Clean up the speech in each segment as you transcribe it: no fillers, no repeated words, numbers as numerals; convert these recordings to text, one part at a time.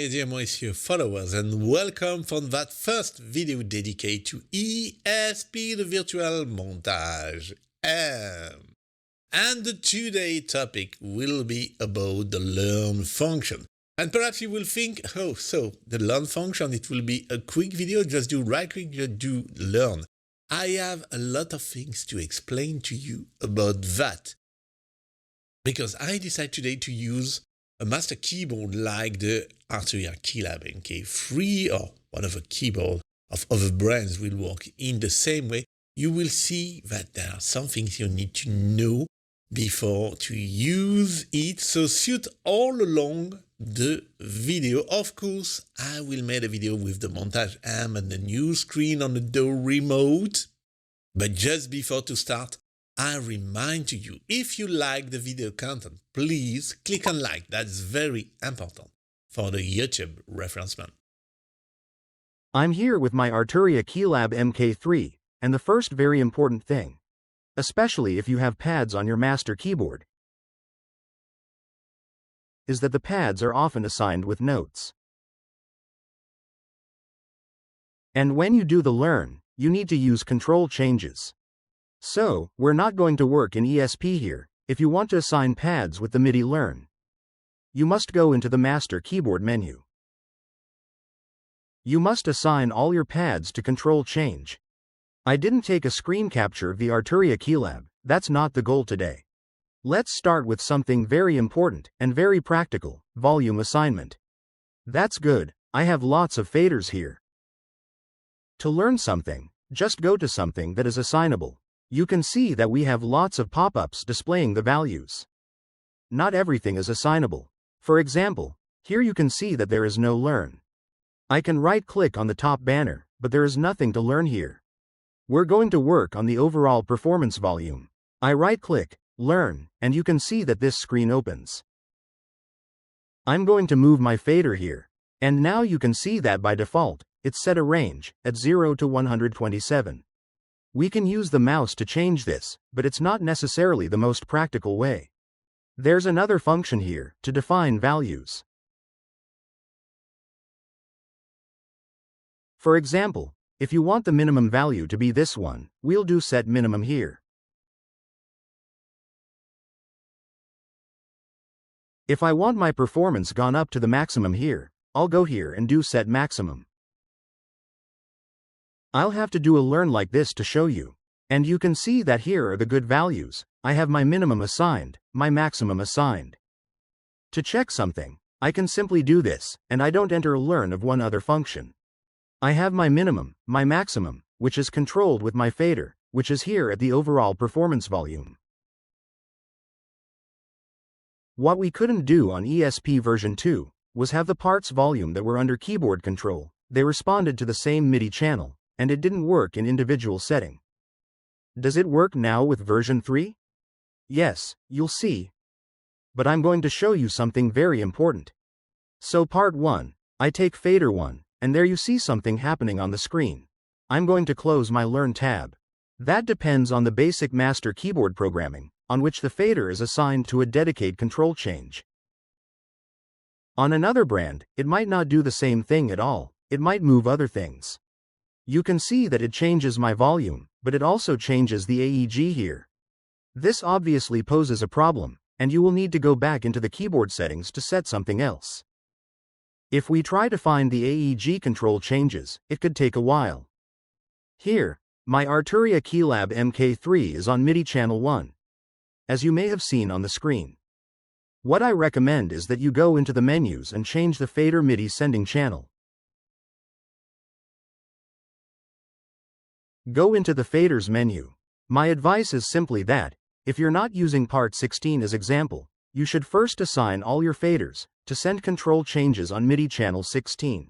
dear Monsieur followers, and welcome from that first video dedicated to ESP, the virtual montage. And the today topic will be about the learn function. And perhaps you will think, oh, so the learn function, it will be a quick video, just do right click, just do learn. I have a lot of things to explain to you about that, because I decided today to use a master keyboard like the Arturia Keylab MK3 or whatever keyboard of other brands will work in the same way. You will see that there are some things you need to know before to use it, so suit all along the video. Of course, I will make a video with the montage arm and the new screen on the door remote. But just before to start, I remind to you, if you like the video content, please click on like. That's very important for the YouTube referencement. I'm here with my Arturia Keylab MK3, and the first very important thing, especially if you have pads on your master keyboard, is that the pads are often assigned with notes. And when you do the learn, you need to use control changes. So, we're not going to work in ESP here. If you want to assign pads with the MIDI learn, you must go into the master keyboard menu. You must assign all your pads to control change. I didn't take a screen capture of the Arturia Keylab, that's not the goal today. Let's start with something very important and very practical, volume assignment. That's good, I have lots of faders here. To learn something, just go to something that is assignable. You can see that we have lots of pop-ups displaying the values. Not everything is assignable. For example, here you can see that there is no learn. I can right-click on the top banner, but there is nothing to learn here. We're going to work on the overall performance volume. I right-click, learn, and you can see that this screen opens. I'm going to move my fader here, and now you can see that by default, it's set a range at 0 to 127. We can use the mouse to change this, but it's not necessarily the most practical way. There's another function here, to define values. For example, if you want the minimum value to be this one, we'll do set minimum here. If I want my performance gone up to the maximum here, I'll go here and do set maximum. I'll have to do a learn like this to show you. And you can see that here are the good values. I have my minimum assigned, my maximum assigned. To check something, I can simply do this, and I don't enter a learn of one other function. I have my minimum, my maximum, which is controlled with my fader, which is here at the overall performance volume. What we couldn't do on ESP version 2 was have the parts volume that were under keyboard control. They responded to the same MIDI channel, and it didn't work in individual setting. Does it work now with version 3? Yes, you'll see. But I'm going to show you something very important. So part 1, I take fader 1, and there you see something happening on the screen. I'm going to close my learn tab. That depends on the basic master keyboard programming, on which the fader is assigned to a dedicated control change. On another brand, it might not do the same thing at all, it might move other things. You can see that it changes my volume, but it also changes the AEG here. This obviously poses a problem, and you will need to go back into the keyboard settings to set something else. If we try to find the AEG control changes, it could take a while. Here, my Arturia Keylab MK3 is on MIDI channel 1, as you may have seen on the screen. What I recommend is that you go into the menus and change the fader MIDI sending channel. Go into the faders menu. My advice is simply that, if you're not using part 16 as example, you should first assign all your faders to send control changes on MIDI channel 16.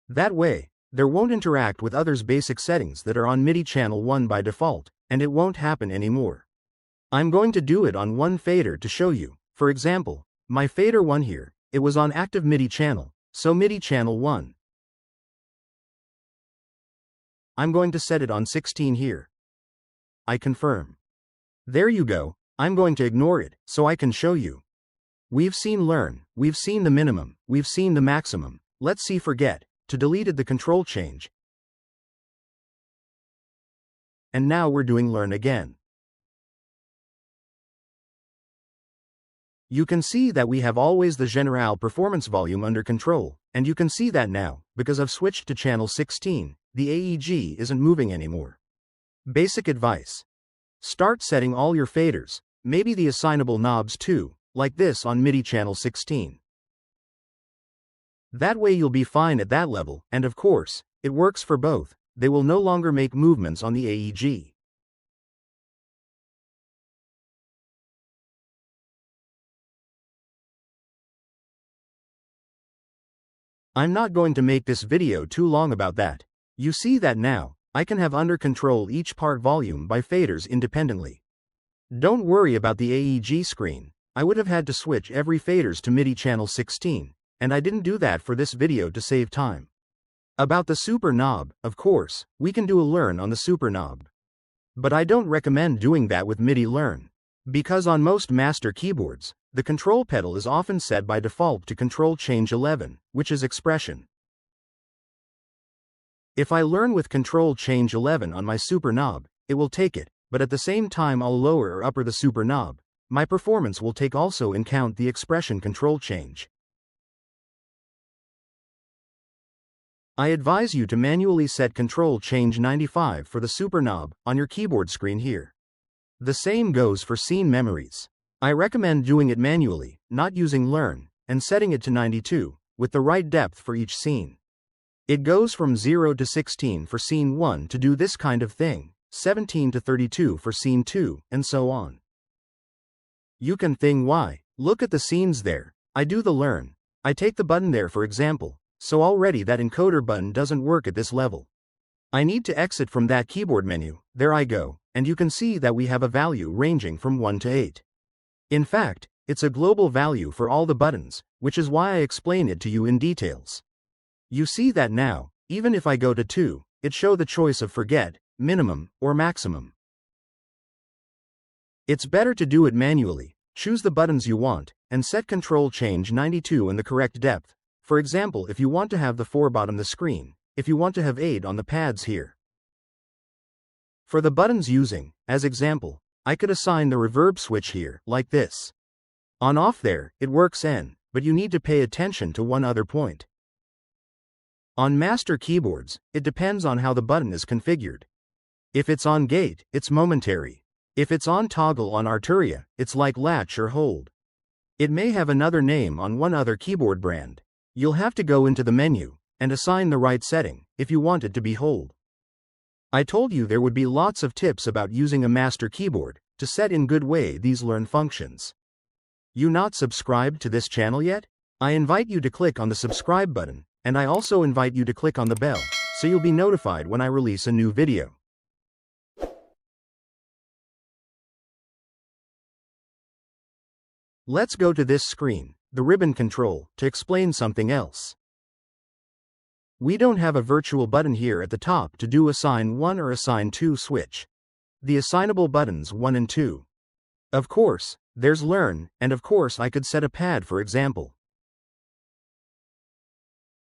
That way, there won't interact with others' basic settings that are on MIDI channel 1 by default, and it won't happen anymore. I'm going to do it on one fader to show you. For example, my fader 1 here, it was on active MIDI channel, so MIDI channel 1. I'm going to set it on 16 here. I confirm. There you go, I'm going to ignore it, so I can show you. We've seen learn, we've seen the minimum, we've seen the maximum, Let's see forget, to deleted the control change. And now we're doing learn again. You can see that we have always the general performance volume under control, and you can see that now, because I've switched to channel 16, the AEG isn't moving anymore. Basic advice. Start setting all your faders, maybe the assignable knobs too, like this on MIDI channel 16. That way you'll be fine at that level, and of course, it works for both, they will no longer make movements on the AEG. I'm not going to make this video too long about that. You see that now, I can have under control each part volume by faders independently. Don't worry about the AEG screen, I would have had to switch every faders to MIDI channel 16, and I didn't do that for this video to save time. About the super knob, of course, we can do a learn on the super knob. But I don't recommend doing that with MIDI learn. Because on most master keyboards, the control pedal is often set by default to control change 11, which is expression. If I learn with control change 11 on my super knob, it will take it, but at the same time I'll lower or upper the super knob. My performance will take also in count the expression control change. I advise you to manually set control change 95 for the super knob on your keyboard screen here. The same goes for scene memories. I recommend doing it manually, not using learn, and setting it to 92, with the right depth for each scene. It goes from 0 to 16 for scene 1 to do this kind of thing, 17 to 32 for scene 2, and so on. You can think why, look at the scenes there, I do the learn, I take the button there for example, so already that encoder button doesn't work at this level. I need to exit from that keyboard menu, there I go, and you can see that we have a value ranging from 1 to 8. In fact, it's a global value for all the buttons, which is why I explain it to you in details. You see that now, even if I go to 2, it show the choice of forget, minimum, or maximum. It's better to do it manually, choose the buttons you want, and set control change 92 in the correct depth. For example, if you want to have the 4 bottom the screen, if you want to have 8 on the pads here. For the buttons using, as example, I could assign the reverb switch here, like this. On off there, it works N, but you need to pay attention to one other point. On master keyboards, it depends on how the button is configured. If it's on gate, it's momentary. If it's on toggle on Arturia, it's like latch or hold. It may have another name on one other keyboard brand. You'll have to go into the menu and assign the right setting if you want it to be hold. I told you there would be lots of tips about using a master keyboard to set in good way these learn functions. You not subscribed to this channel yet? I invite you to click on the subscribe button, and I also invite you to click on the bell so you'll be notified when I release a new video. Let's go to this screen, the ribbon control, to explain something else. We don't have a virtual button here at the top to do assign 1 or assign 2 switch. The assignable buttons 1 and 2. Of course, there's learn, and of course I could set a pad for example.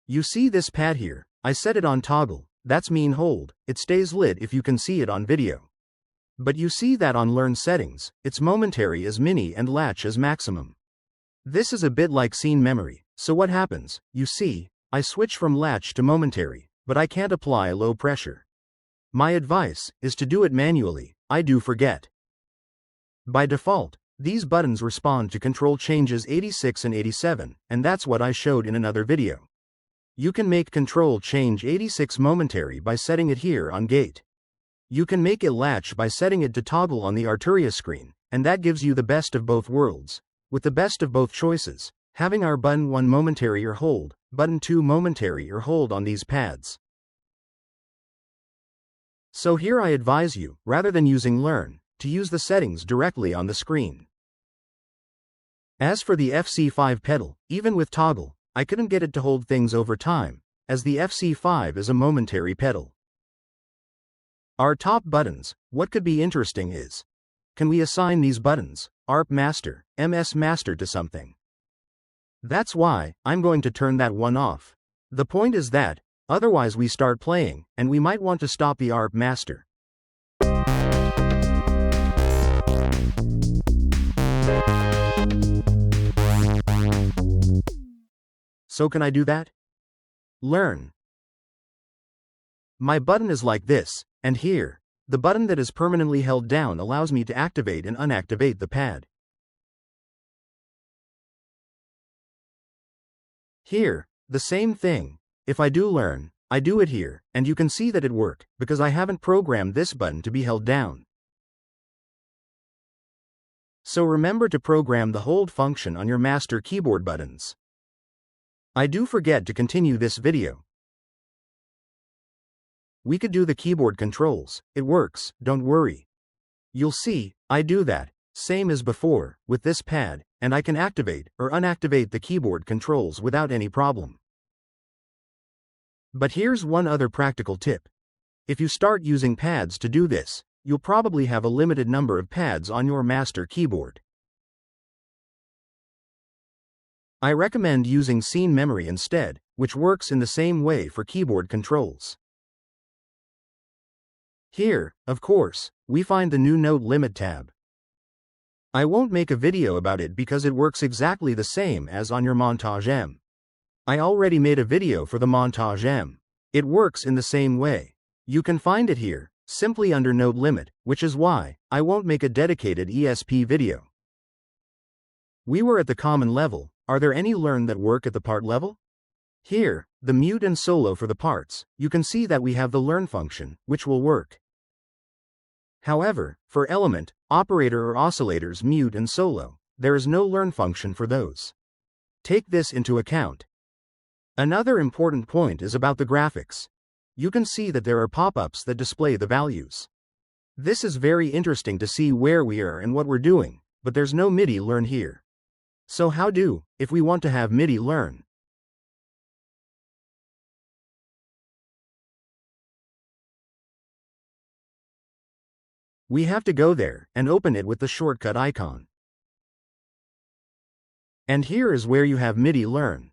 You see this pad here, I set it on toggle, that's mean hold, it stays lit if you can see it on video. But you see that on learn settings, it's momentary as mini and latch as maximum. This is a bit like scene memory, so what happens, you see, I switch from latch to momentary, but I can't apply low pressure. My advice is to do it manually, I do forget. By default, these buttons respond to control changes 86 and 87, and that's what I showed in another video. You can make control change 86 momentary by setting it here on gate. You can make it latch by setting it to toggle on the Arturia screen, and that gives you the best of both worlds, with the best of both choices, having our button 1 momentary or hold, button 2 momentary or hold on these pads. So here I advise you, rather than using learn, to use the settings directly on the screen. As for the FC5 pedal, even with toggle, I couldn't get it to hold things over time, as the FC5 is a momentary pedal. Our top buttons, what could be interesting is, can we assign these buttons, ARP Master, MS Master to something? That's why I'm going to turn that one off. The point is that, otherwise we start playing, and we might want to stop the ARP master. So can I do that? Learn. My button is like this, and here, the button that is permanently held down allows me to activate and unactivate the pad. Here, the same thing. If I do learn, I do it here, and you can see that it worked, because I haven't programmed this button to be held down. So remember to program the hold function on your master keyboard buttons. I do forget to continue this video. We could do the keyboard controls. It works, don't worry. You'll see, I do that, same as before, with this pad, and I can activate or unactivate the keyboard controls without any problem. But here's one other practical tip. If you start using pads to do this, you'll probably have a limited number of pads on your master keyboard. I recommend using scene memory instead, which works in the same way for keyboard controls. Here, of course, we find the new Note Limit tab. I won't make a video about it because it works exactly the same as on your Montage M. I already made a video for the Montage M. It works in the same way. You can find it here, simply under Note Limit, which is why I won't make a dedicated ESP video. We were at the common level. Are there any learn that work at the part level? Here, the mute and solo for the parts, you can see that we have the learn function, which will work. However, for element, operator or oscillators mute and solo, there is no learn function for those. Take this into account. Another important point is about the graphics. You can see that there are pop-ups that display the values. This is very interesting to see where we are and what we're doing, but there's no MIDI learn here. So how do, if we want to have MIDI learn? We have to go there and open it with the shortcut icon. And here is where you have MIDI learn.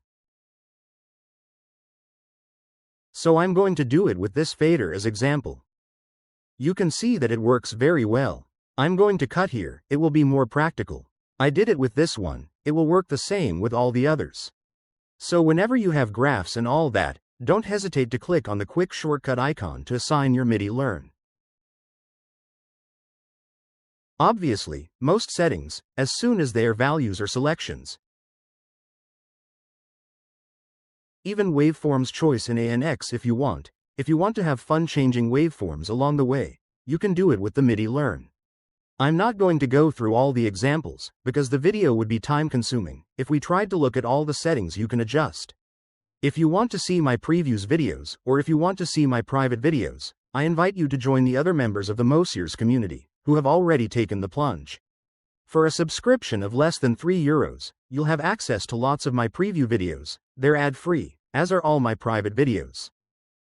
So I'm going to do it with this fader as example. You can see that it works very well. I'm going to cut here, it will be more practical. I did it with this one, it will work the same with all the others. So whenever you have graphs and all that, don't hesitate to click on the quick shortcut icon to assign your MIDI learn. Obviously, most settings, as soon as their values are selections. Even waveforms choice in ANX if you want. If you want to have fun changing waveforms along the way, you can do it with the MIDI learn. I'm not going to go through all the examples, because the video would be time-consuming if we tried to look at all the settings you can adjust. If you want to see my previews videos, or if you want to see my private videos, I invite you to join the other members of the Mosiers community, who have already taken the plunge. For a subscription of less than €3, you'll have access to lots of my preview videos. They're ad-free, as are all my private videos.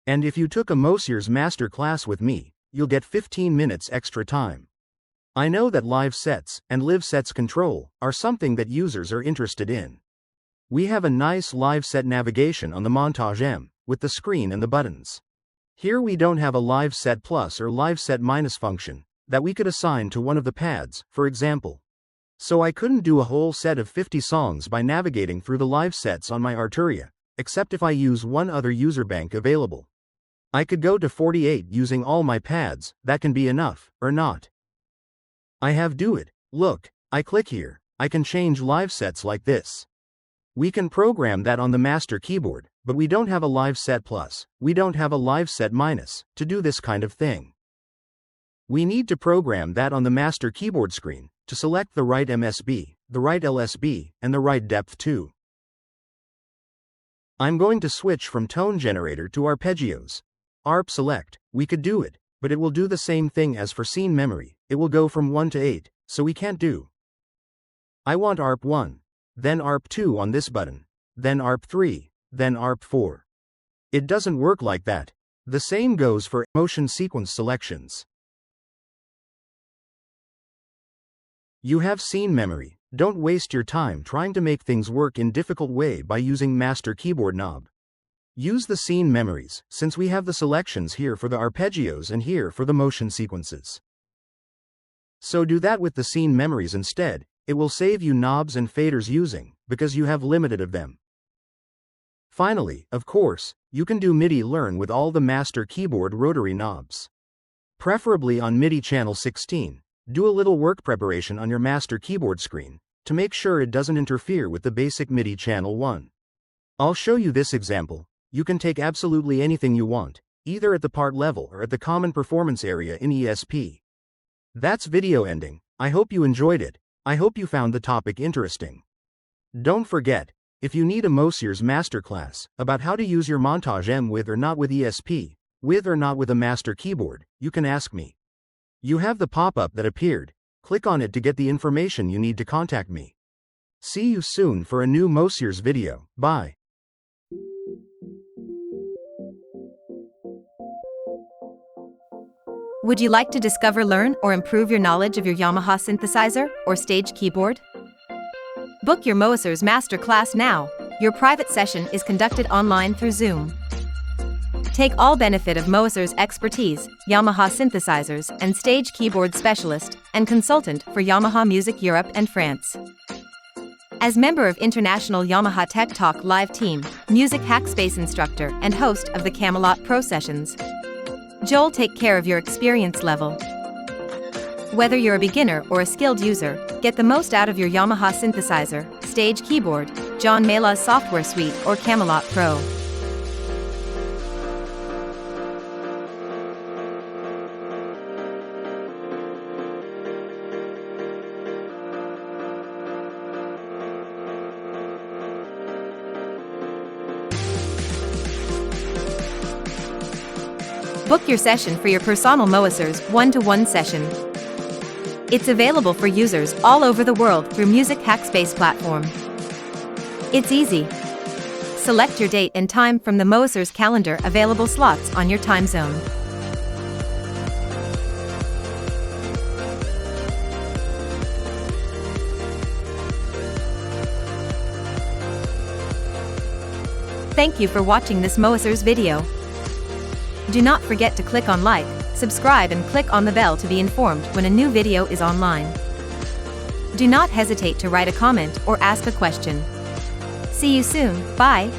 And if you took a Mosiers master class with me, you'll get 15 minutes extra time. I know that live sets and live sets control are something that users are interested in. We have a nice live set navigation on the Montage M, with the screen and the buttons. Here we don't have a live set plus or live set minus function that we could assign to one of the pads, for example. So I couldn't do a whole set of 50 songs by navigating through the live sets on my Arturia, except if I use one other user bank available. I could go to 48 using all my pads, that can be enough, or not. I have do it. Look, I click here, I can change live sets like this. We can program that on the master keyboard, but we don't have a live set plus, we don't have a live set minus, to do this kind of thing. We need to program that on the master keyboard screen, to select the right MSB, the right LSB, and the right depth too. I'm going to switch from tone generator to arpeggios. ARP select, we could do it, but it will do the same thing as for scene memory, it will go from 1 to 8, so we can't do. I want ARP 1, then ARP 2 on this button, then ARP 3, then ARP 4. It doesn't work like that. The same goes for motion sequence selections. You have scene memory, don't waste your time trying to make things work in difficult way by using master keyboard knob. Use the scene memories, since we have the selections here for the arpeggios and here for the motion sequences. So do that with the scene memories instead. It will save you knobs and faders using, because you have limited of them. Finally, of course, you can do MIDI learn with all the master keyboard rotary knobs. Preferably on MIDI channel 16, do a little work preparation on your master keyboard screen, to make sure it doesn't interfere with the basic MIDI channel 1. I'll show you this example. You can take absolutely anything you want, either at the part level or at the common performance area in ESP. That's video ending. I hope you enjoyed it. I hope you found the topic interesting. Don't forget, if you need a Mosier's masterclass about how to use your Montage M with or not with ESP, with or not with a master keyboard, you can ask me. You have the pop-up that appeared. Click on it to get the information you need to contact me. See you soon for a new Mosier's video. Bye. Would you like to discover, learn, or improve your knowledge of your Yamaha synthesizer or stage keyboard? Book your Mosier's Masterclass now. Your private session is conducted online through Zoom. Take all benefit of Mosier's expertise, Yamaha synthesizers and stage keyboard specialist and consultant for Yamaha Music Europe and France. As member of International Yamaha Tech Talk Live Team, Music Hackspace instructor and host of the Camelot Pro Sessions, Joel take care of your experience level. Whether you're a beginner or a skilled user, get the most out of your Yamaha synthesizer, stage keyboard, John Mayall's software suite or Camelot Pro. Book your session for your personal Mosier's one-to-one session. It's available for users all over the world through Music Hackspace platform. It's easy. Select your date and time from the Mosier's calendar available slots on your time zone. Thank you for watching this Mosier's video. Do not forget to click on like, subscribe and click on the bell to be informed when a new video is online. Do not hesitate to write a comment or ask a question. See you soon, bye!